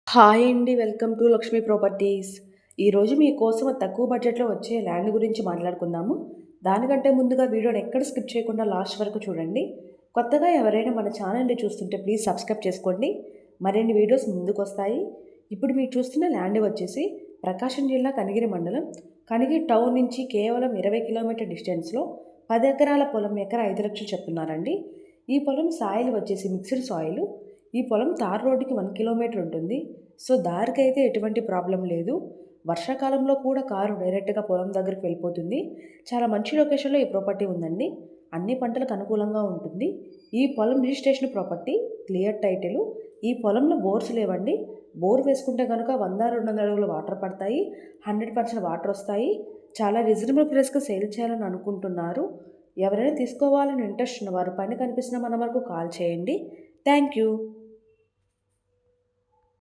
Hi అండి. Welcome to Lakshmi properties. ఈరోజు మీకోసం తక్కువ బడ్జెట్‌లో వచ్చే ల్యాండ్ గురించి మాట్లాడుకుందాము. దానికంటే ముందుగా వీడియోని ఎక్కడ స్కిప్ చేయకుండా లాస్ట్ వరకు చూడండి. కొత్తగా ఎవరైనా మన ఛానల్‌ని చూస్తుంటే ప్లీజ్ సబ్స్క్రైబ్ చేసుకోండి. మరిన్ని వీడియోస్ ముందుకొస్తాయి. ఇప్పుడు మీరు చూస్తున్న ల్యాండ్ వచ్చేసి ప్రకాశం జిల్లా కనిగిరి మండలం, కనిగిరి టౌన్ నుంచి కేవలం 20 కిలోమీటర్ డిస్టెన్స్‌లో 10 ఎకరాల పొలం ఎకరా 5,00,000 చెప్తున్నారండి. ఈ పొలం సాయిల్ వచ్చేసి మిక్స్డ్ సాయిలు. ఈ పొలం తార్ రోడ్డుకి 1 కిలోమీటర్ ఉంటుంది. సో దారికైతే ఎటువంటి ప్రాబ్లం లేదు. వర్షాకాలంలో కూడా కారు డైరెక్ట్‌గా పొలం దగ్గరికి వెళ్ళిపోతుంది. చాలా మంచి లొకేషన్‌లో ఈ ప్రాపర్టీ ఉందండి. అన్ని పంటలకు అనుకూలంగా ఉంటుంది. ఈ పొలం రిజిస్ట్రేషన్ ప్రాపర్టీ, క్లియర్ టైటిలు. ఈ పొలంలో బోర్స్ లేవండి. బోర్ వేసుకుంటే కనుక 100, 200 అడుగులు వాటర్ పడతాయి. 100% వాటర్ వస్తాయి. చాలా రీజనబుల్ ప్రైస్‌కి సేల్ చేయాలని అనుకుంటున్నారు. ఎవరైనా తీసుకోవాలని ఇంట్రెస్ట్ ఉన్నవారు పైన కనిపిస్తున్న మన వరకు కాల్ చేయండి. Thank you.